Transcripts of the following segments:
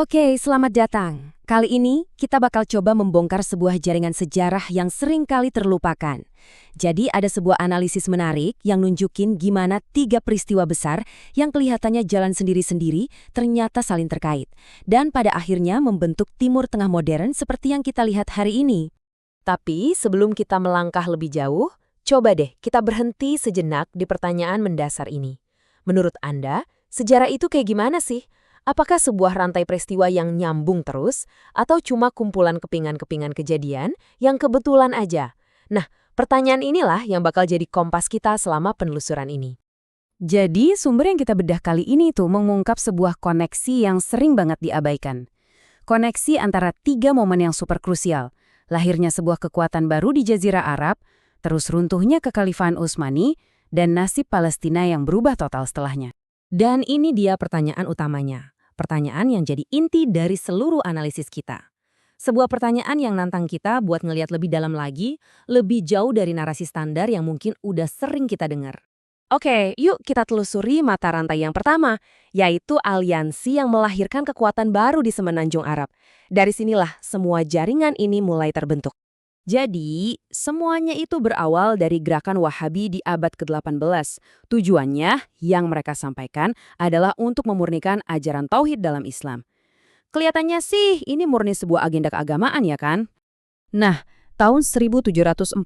Oke, selamat datang. Kali ini kita bakal coba membongkar sebuah jaringan sejarah yang sering kali terlupakan. Jadi ada sebuah analisis menarik yang nunjukin gimana 3 peristiwa besar yang kelihatannya jalan sendiri-sendiri ternyata saling terkait. Dan pada akhirnya membentuk Timur Tengah modern seperti yang kita lihat hari ini. Tapi sebelum kita melangkah lebih jauh, coba deh kita berhenti sejenak di pertanyaan mendasar ini. Menurut Anda, sejarah itu kayak gimana sih? Apakah sebuah rantai peristiwa yang nyambung terus, atau cuma kumpulan kepingan-kepingan kejadian yang kebetulan aja? Nah, pertanyaan inilah yang bakal jadi kompas kita selama penelusuran ini. Jadi sumber yang kita bedah kali ini tuh mengungkap sebuah koneksi yang sering banget diabaikan. Koneksi antara 3 momen yang super krusial. Lahirnya sebuah kekuatan baru di Jazirah Arab, terus runtuhnya kekhalifahan Utsmani, dan nasib Palestina yang berubah total setelahnya. Dan ini dia pertanyaan utamanya. Pertanyaan yang jadi inti dari seluruh analisis kita. Sebuah pertanyaan yang nantang kita buat ngelihat lebih dalam lagi, lebih jauh dari narasi standar yang mungkin udah sering kita dengar. Oke, yuk kita telusuri mata rantai yang pertama, yaitu aliansi yang melahirkan kekuatan baru di Semenanjung Arab. Dari sinilah semua jaringan ini mulai terbentuk. Jadi, semuanya itu berawal dari gerakan Wahabi di abad ke-18. Tujuannya, yang mereka sampaikan, adalah untuk memurnikan ajaran tauhid dalam Islam. Kelihatannya sih, ini murni sebuah agenda keagamaan ya kan? Nah, tahun 1744,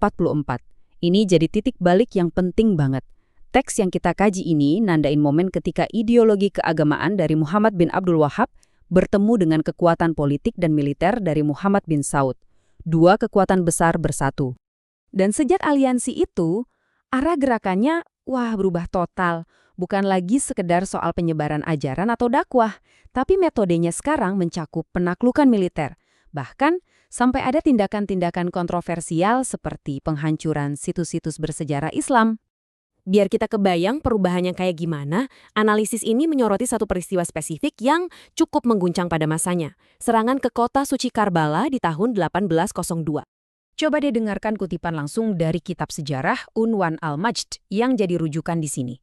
ini jadi titik balik yang penting banget. Teks yang kita kaji ini nandain momen ketika ideologi keagamaan dari Muhammad bin Abdul Wahab bertemu dengan kekuatan politik dan militer dari Muhammad bin Saud. 2 kekuatan besar bersatu. Dan sejak aliansi itu, arah gerakannya, berubah total. Bukan lagi sekedar soal penyebaran ajaran atau dakwah, tapi metodenya sekarang mencakup penaklukan militer. Bahkan, sampai ada tindakan-tindakan kontroversial seperti penghancuran situs-situs bersejarah Islam. Biar kita kebayang perubahannya kayak gimana, analisis ini menyoroti satu peristiwa spesifik yang cukup mengguncang pada masanya. Serangan ke kota suci Karbala di tahun 1802. Coba deh dengarkan kutipan langsung dari kitab sejarah Unwan al-Majd yang jadi rujukan di sini.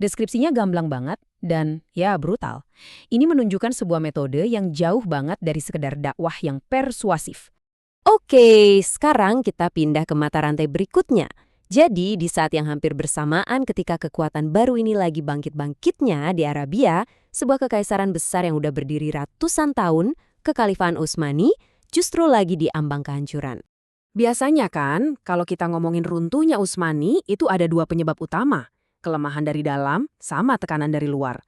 Deskripsinya gamblang banget dan ya brutal. Ini menunjukkan sebuah metode yang jauh banget dari sekedar dakwah yang persuasif. Oke, sekarang kita pindah ke mata rantai berikutnya. Jadi, di saat yang hampir bersamaan ketika kekuatan baru ini lagi bangkit-bangkitnya di Arabia, sebuah kekaisaran besar yang udah berdiri ratusan tahun, kekhalifahan Utsmani, justru lagi diambang kehancuran. Biasanya kan, kalau kita ngomongin runtuhnya Utsmani, itu ada 2 penyebab utama. Kelemahan dari dalam, sama tekanan dari luar.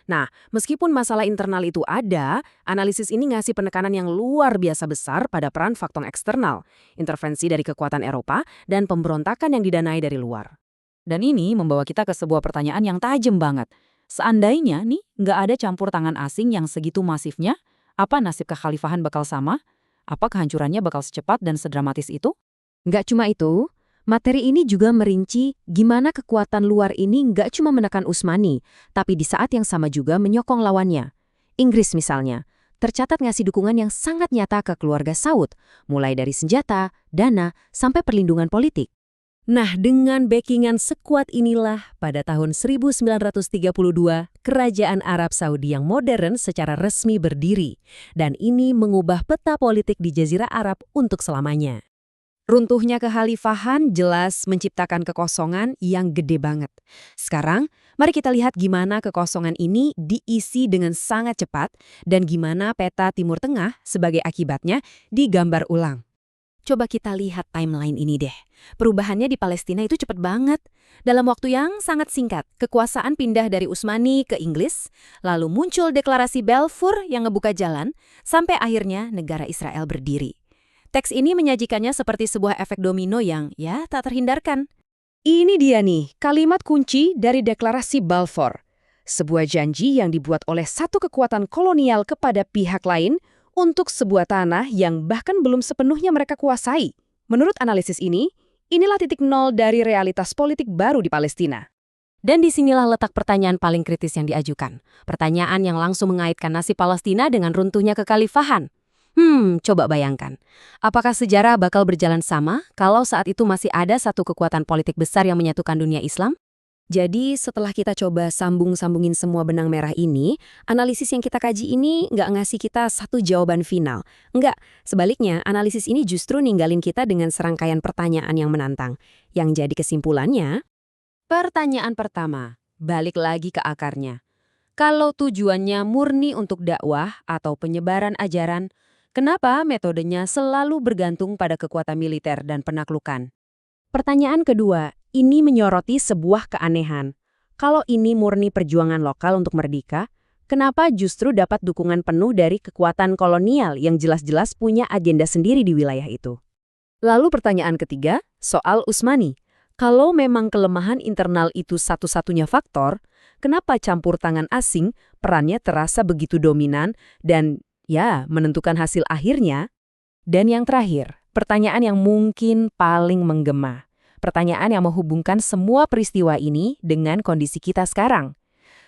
Nah, meskipun masalah internal itu ada, analisis ini ngasih penekanan yang luar biasa besar pada peran faktor eksternal, intervensi dari kekuatan Eropa, dan pemberontakan yang didanai dari luar. Dan ini membawa kita ke sebuah pertanyaan yang tajam banget. Seandainya nih, nggak ada campur tangan asing yang segitu masifnya, apa nasib kekhalifahan bakal sama? Apa kehancurannya bakal secepat dan sedramatis itu? Nggak cuma itu, materi ini juga merinci gimana kekuatan luar ini nggak cuma menekan Utsmani, tapi di saat yang sama juga menyokong lawannya. Inggris misalnya, tercatat ngasih dukungan yang sangat nyata ke keluarga Saud, mulai dari senjata, dana, sampai perlindungan politik. Nah, dengan backingan sekuat inilah, pada tahun 1932, Kerajaan Arab Saudi yang modern secara resmi berdiri. Dan ini mengubah peta politik di Jazirah Arab untuk selamanya. Runtuhnya kekhalifahan jelas menciptakan kekosongan yang gede banget. Sekarang, mari kita lihat gimana kekosongan ini diisi dengan sangat cepat dan gimana peta Timur Tengah sebagai akibatnya digambar ulang. Coba kita lihat timeline ini deh. Perubahannya di Palestina itu cepat banget. Dalam waktu yang sangat singkat, kekuasaan pindah dari Utsmani ke Inggris, lalu muncul deklarasi Balfour yang ngebuka jalan, sampai akhirnya negara Israel berdiri. Teks ini menyajikannya seperti sebuah efek domino yang, tak terhindarkan. Ini dia nih, kalimat kunci dari deklarasi Balfour. Sebuah janji yang dibuat oleh satu kekuatan kolonial kepada pihak lain untuk sebuah tanah yang bahkan belum sepenuhnya mereka kuasai. Menurut analisis ini, inilah titik nol dari realitas politik baru di Palestina. Dan disinilah letak pertanyaan paling kritis yang diajukan. Pertanyaan yang langsung mengaitkan nasib Palestina dengan runtuhnya kekhalifahan. Coba bayangkan. Apakah sejarah bakal berjalan sama kalau saat itu masih ada satu kekuatan politik besar yang menyatukan dunia Islam? Jadi setelah kita coba sambung-sambungin semua benang merah ini, analisis yang kita kaji ini nggak ngasih kita satu jawaban final. Nggak, sebaliknya analisis ini justru ninggalin kita dengan serangkaian pertanyaan yang menantang. Yang jadi kesimpulannya, pertanyaan pertama, balik lagi ke akarnya. Kalau tujuannya murni untuk dakwah atau penyebaran ajaran, kenapa metodenya selalu bergantung pada kekuatan militer dan penaklukan? Pertanyaan kedua, ini menyoroti sebuah keanehan. Kalau ini murni perjuangan lokal untuk merdeka, kenapa justru dapat dukungan penuh dari kekuatan kolonial yang jelas-jelas punya agenda sendiri di wilayah itu? Lalu pertanyaan ketiga, soal Utsmani. Kalau memang kelemahan internal itu satu-satunya faktor, kenapa campur tangan asing perannya terasa begitu dominan dan ya menentukan hasil akhirnya? Dan yang terakhir, pertanyaan yang mungkin paling menggema. Pertanyaan yang menghubungkan semua peristiwa ini dengan kondisi kita sekarang.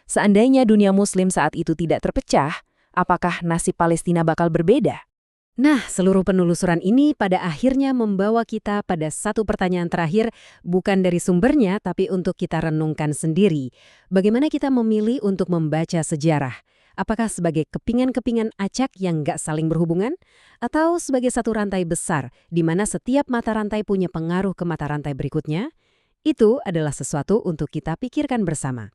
Seandainya dunia Muslim saat itu tidak terpecah, apakah nasib Palestina bakal berbeda? Nah, seluruh penelusuran ini pada akhirnya membawa kita pada satu pertanyaan terakhir, bukan dari sumbernya, tapi untuk kita renungkan sendiri. Bagaimana kita memilih untuk membaca sejarah? Apakah sebagai kepingan-kepingan acak yang nggak saling berhubungan? Atau sebagai satu rantai besar, di mana setiap mata rantai punya pengaruh ke mata rantai berikutnya? Itu adalah sesuatu untuk kita pikirkan bersama.